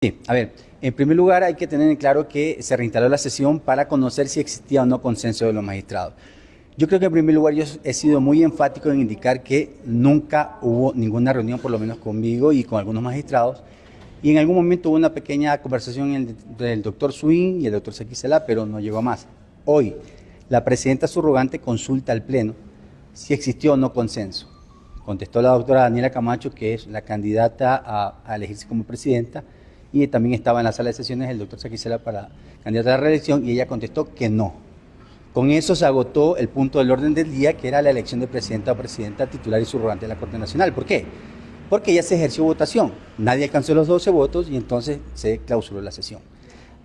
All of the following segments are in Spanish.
Sí, a ver, en primer lugar hay que tener en claro que se reinstaló la sesión para conocer si existía o no consenso de los magistrados. Yo creo que en primer lugar yo he sido muy enfático en indicar que nunca hubo ninguna reunión, por lo menos conmigo y con algunos magistrados, y en algún momento hubo una pequeña conversación entre el doctor Swing y el doctor Sequicela, pero no llegó a más. Hoy, la presidenta subrogante consulta al Pleno si existió o no consenso. Contestó la doctora Daniela Camacho, que es la candidata a elegirse como presidenta, y también estaba en la sala de sesiones el doctor Sequicela para candidata a la reelección, y ella contestó que no. Con eso se agotó el punto del orden del día, que era la elección de presidenta o presidenta titular y subrogante de la Corte Nacional. ¿Por qué? Porque ya se ejerció votación, nadie alcanzó los 12 votos y entonces se clausuró la sesión.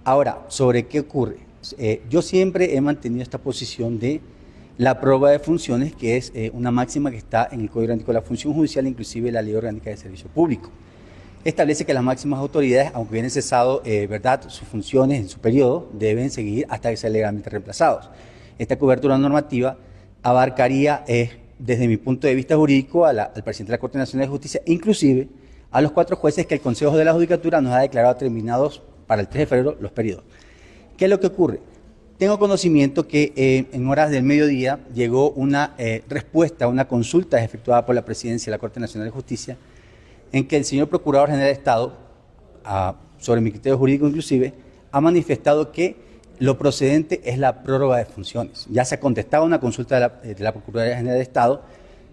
Ahora, ¿sobre qué ocurre? Yo siempre he mantenido esta posición de la prórroga de funciones, que es una máxima que está en el Código Orgánico de la Función Judicial, inclusive la Ley Orgánica de Servicio Público. Establece que las máximas autoridades, aunque hubieran cesado sus funciones en su periodo, deben seguir hasta que sean legalmente reemplazados. Esta cobertura normativa abarcaría, desde mi punto de vista jurídico, al presidente de la Corte Nacional de Justicia, inclusive a los 4 jueces que el Consejo de la Judicatura nos ha declarado terminados para el 3 de febrero los periodos. ¿Qué es lo que ocurre? Tengo conocimiento que en horas del mediodía llegó una respuesta a una consulta efectuada por la Presidencia de la Corte Nacional de Justicia, en que el señor Procurador General de Estado, sobre mi criterio jurídico inclusive, ha manifestado que lo procedente es la prórroga de funciones. Ya se ha contestado una consulta de la Procuraduría General de Estado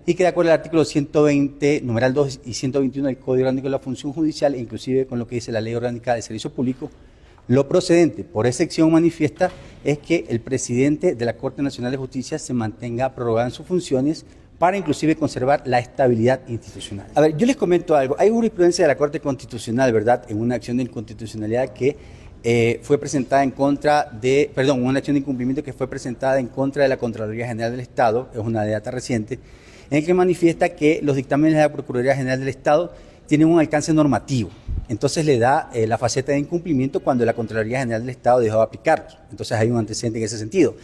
y que de acuerdo al artículo 120, numeral 2 y 121 del Código Orgánico de la Función Judicial, e inclusive con lo que dice la Ley Orgánica de Servicio Público, lo procedente por excepción manifiesta es que el presidente de la Corte Nacional de Justicia se mantenga prorrogado en sus funciones para inclusive conservar la estabilidad institucional. A ver, yo les comento algo. Hay jurisprudencia de la Corte Constitucional, ¿verdad?, en una acción de inconstitucionalidad que fue presentada en contra de, una acción de incumplimiento que fue presentada en contra de la Contraloría General del Estado, es una data reciente, en el que manifiesta que los dictámenes de la Procuraduría General del Estado tienen un alcance normativo. Entonces le da la faceta de incumplimiento cuando la Contraloría General del Estado dejó de aplicarlos. Entonces hay un antecedente en ese sentido.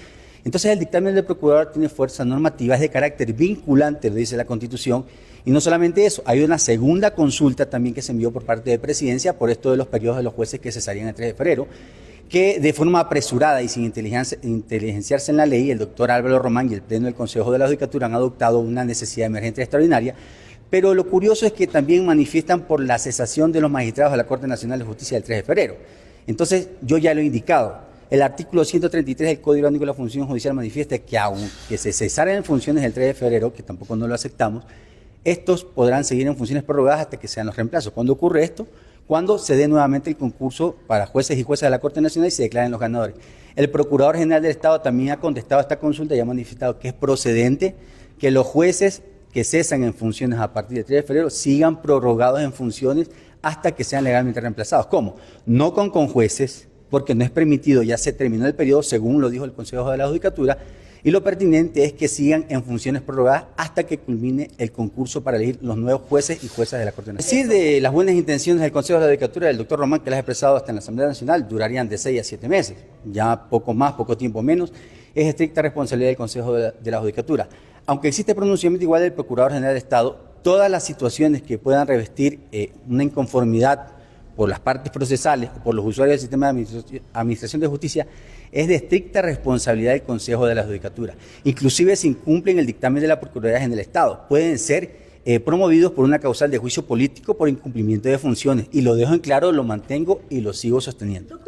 Entonces el dictamen del procurador tiene fuerza normativa, es de carácter vinculante, lo dice la Constitución, y no solamente eso, hay una segunda consulta también que se envió por parte de Presidencia por esto de los periodos de los jueces que cesarían el 3 de febrero, que de forma apresurada y sin inteligenciarse en la ley, el doctor Álvaro Román y el Pleno del Consejo de la Judicatura han adoptado una necesidad emergente extraordinaria, pero lo curioso es que también manifiestan por la cesación de los magistrados de la Corte Nacional de Justicia del 3 de febrero. Entonces, yo ya lo he indicado. El artículo 133 del Código Orgánico de la Función Judicial manifiesta que aunque se cesaran en funciones el 3 de febrero, que tampoco no lo aceptamos, estos podrán seguir en funciones prorrogadas hasta que sean los reemplazos. ¿Cuándo ocurre esto? Cuando se dé nuevamente el concurso para jueces y juezas de la Corte Nacional y se declaren los ganadores. El Procurador General del Estado también ha contestado esta consulta y ha manifestado que es procedente que los jueces que cesan en funciones a partir del 3 de febrero sigan prorrogados en funciones hasta que sean legalmente reemplazados. ¿Cómo? No con jueces, porque no es permitido, ya se terminó el periodo, según lo dijo el Consejo de la Judicatura, y lo pertinente es que sigan en funciones prorrogadas hasta que culmine el concurso para elegir los nuevos jueces y juezas de la Corte Nacional. Es decir, de las buenas intenciones del Consejo de la Judicatura del doctor Román, que las ha expresado hasta en la Asamblea Nacional, durarían de 6 a 7 meses, ya poco más, poco tiempo menos, es estricta responsabilidad del Consejo de la Judicatura. Aunque existe pronunciamiento igual del Procurador General de Estado, todas las situaciones que puedan revestir una inconformidad por las partes procesales o por los usuarios del sistema de administración de justicia, es de estricta responsabilidad del Consejo de la Judicatura. Inclusive si incumplen el dictamen de la Procuraduría General del Estado, pueden ser promovidos por una causal de juicio político por incumplimiento de funciones. Y lo dejo en claro, lo mantengo y lo sigo sosteniendo.